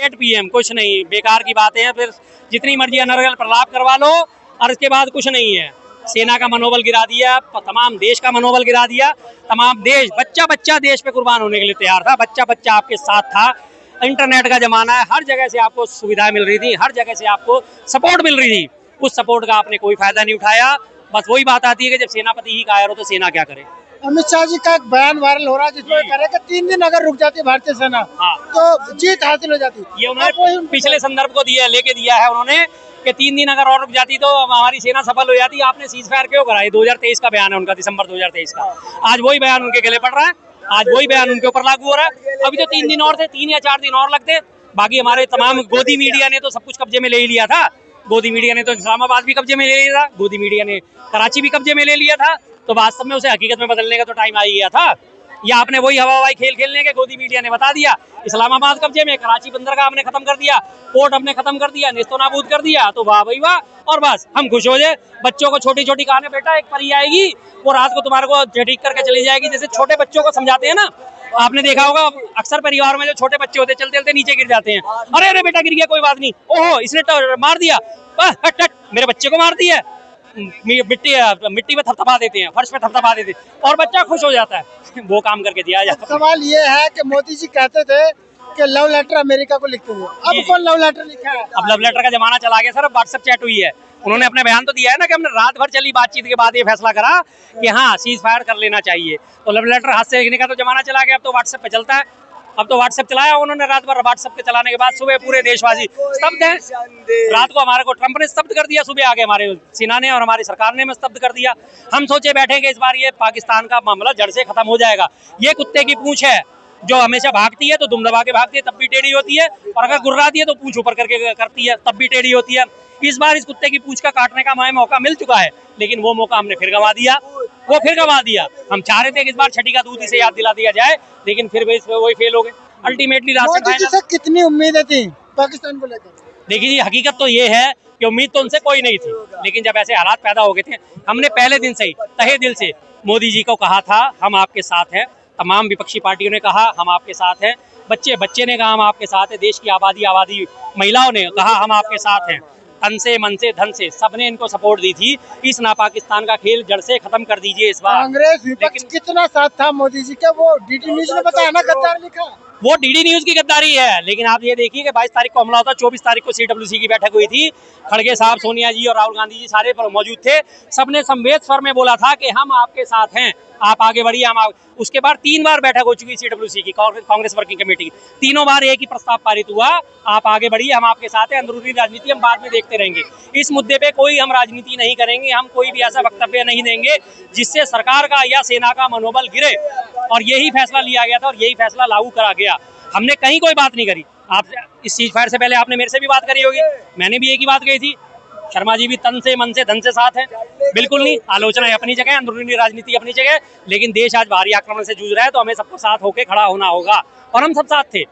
Eight PM कुछ नहीं, बेकार की बातें हैं। फिर जितनी मर्जी अनर्गल प्रलाप करवा लो और इसके बाद कुछ नहीं है। सेना का मनोबल गिरा दिया, तमाम देश का मनोबल गिरा दिया। तमाम देश, बच्चा बच्चा देश पे कुर्बान होने के लिए तैयार था, बच्चा बच्चा आपके साथ था। इंटरनेट का जमाना है, हर जगह से आपको सुविधाएं मिल रही थी, हर जगह से आपको सपोर्ट मिल रही थी। उस सपोर्ट का आपने कोई फायदा नहीं उठाया। बस वही बात आती है कि जब सेनापति ही कायर हो तो सेना क्या करे। अमित शाह जी का एक बयान वायरल हो रहा है जिसमें कह रहे हैं कि 3 दिन अगर रुक जाती भारतीय सेना तो जीत हासिल हो जाती। ये उन्होंने पिछले संदर्भ को लेके दिया है उन्होंने कि 3 दिन अगर और रुक जाती तो हमारी सेना सफल हो जाती। आपने सीज फायर क्यों कराई? 2023 का बयान है उनका, दिसंबर 2023 का। आज वही बयान उनके गले पड़ रहा है, आज वही बयान उनके ऊपर लागू हो रहा है। अभी तो 3 दिन और थे, 3 या 4 दिन और लगते। बाकी हमारे तमाम गोदी मीडिया ने तो सब कुछ कब्जे में ले ही लिया था। गोदी मीडिया ने तो इस्लामाबाद भी कब्जे में ले लिया था, गोदी मीडिया ने कराची भी कब्जे में ले लिया था। तो वास्तव में उसे हकीकत में बदलने का तो टाइम आ ही गया था। या आपने वही हवा हवाई खेल खेलने के गोदी मीडिया ने बता दिया। इस्लामाबाद कब्जे में, कराची बंदरगाह हमने खत्म कर दिया, पोर्ट हमने खत्म कर दिया, नेस्तो नाबूद कर दिया। तो वाह भाई वाह, और बस हम खुश हो जाए। बच्चों को छोटी छोटी कहानी, बेटा एक परी आएगी वो रात को तुम्हारे को झटीक करके चली जाएगी। जैसे छोटे बच्चों को समझाते हैं ना, आपने देखा होगा अक्सर परिवार में जो छोटे बच्चे होते हैं चलते चलते नीचे गिर जाते हैं। अरे अरे बेटा गिर गया, कोई बात नहीं, ओहो इसने तो मार दिया, हट हट मेरे बच्चे को मार दिया। मिट्टी में थपथपा देते हैं, फर्श पे थपथपा देते हैं और बच्चा खुश हो जाता है। वो काम करके दिया जाता है। सवाल ये है कि मोदी जी कहते थे कि लव लेटर अमेरिका को लिखते थे, अब कौन लव लेटर लिखा है? अब लव लेटर का जमाना चला गया सर, अब व्हाट्सएप चैट हुई है। उन्होंने अपने बयान तो दिया है ना कि हमने रात भर चली बातचीत के बाद ये फैसला करा कि हाँ सीज फायर कर लेना चाहिए। तो लव लेटर हाथ से लिखने का तो जमाना चला गया, अब तो व्हाट्सएप पे चलता है। अब तो व्हाट्सएप चलाया उन्होंने रात भर, व्हाट्सएप के चलाने के बाद सुबह पूरे देशवासी स्तब्ध हैं। रात को हमारे को ट्रंप ने स्तब्ध कर दिया, सुबह आगे हमारे सेना ने और हमारी सरकार ने स्तब्ध कर दिया। हम सोचे बैठे कि इस बार ये पाकिस्तान का मामला जड़ से खत्म हो जाएगा। ये कुत्ते की पूंछ है जो हमेशा भागती है तो दुम दबा के भागती है, तब भी टेढ़ी होती है, और अगर गुर्राती है तो पूंछ ऊपर करके करती है, तब भी टेढ़ी होती है। इस बार इस कुत्ते की पूंछ का काटने का हमें मौका मिल चुका है, लेकिन वो मौका हमने फिर गंवा दिया। हम चाह रहे थे कि इस बार छठी का दूध इसे याद दिला दिया जाए, लेकिन फिर वही फेल हो गए। अल्टीमेटली कितनी उम्मीदें थी पाकिस्तान को लेकर? देखिए जी, हकीकत तो ये है कि उम्मीद तो उनसे कोई नहीं थी, लेकिन जब ऐसे हालात पैदा हो गए थे, हमने पहले दिन से ही तहे दिल से मोदी जी को कहा था हम आपके साथ हैं। तमाम विपक्षी पार्टियों ने कहा हम आपके साथ हैं, बच्चे ने कहा हम आपके साथ हैं, देश की आबादी महिलाओं ने कहा हम आपके साथ हैं। तन से मन से धन से सबने इनको सपोर्ट दी थी। इस नापाकिस्तान का खेल जड़ से खत्म कर दीजिए इस बार। कांग्रेस विपक्ष कितना साथ था मोदी जी का, वो डीडी न्यूज ने बताया ना, गद्दार लिखा। वो डीडी न्यूज की गद्दारी है, लेकिन आप ये देखिए कि 22 तारीख को हमला होता, 24 तारीख को CWC की बैठक हुई थी। खड़गे साहब, सोनिया जी और राहुल गांधी जी सारे मौजूद थे। सबने संवेद स्वर में बोला था कि हम आपके साथ हैं, आप आगे बढ़िए। उसके बाद 3 बार बैठक हो चुकी CWC की, कांग्रेस वर्किंग कमेटी की। तीनों बार एक ही प्रस्ताव पारित हुआ, आप आगे बढ़िए, हम आपके साथ हैं। अंदरूनी राजनीति हम बाद में देखते रहेंगे, इस मुद्दे पे कोई हम राजनीति नहीं करेंगे। हम कोई भी ऐसा वक्तव्य नहीं देंगे जिससे सरकार का या सेना का मनोबल गिरे। और यही फैसला लिया गया था और यही फैसला लागू करा गया। हमने कहीं कोई बात नहीं करी। आप इस सीज फायर से पहले आपने मेरे से भी बात करी होगी, मैंने भी एक ही बात कही थी। शर्मा जी भी तन से मन से धन से साथ हैं, बिल्कुल नहीं। आलोचना अपनी जगह, अंदरूनी राजनीति अपनी जगह, लेकिन देश आज बाहरी आक्रमण से जूझ रहा है तो हमें सबको साथ होकर खड़ा होना होगा, और हम सब साथ थे।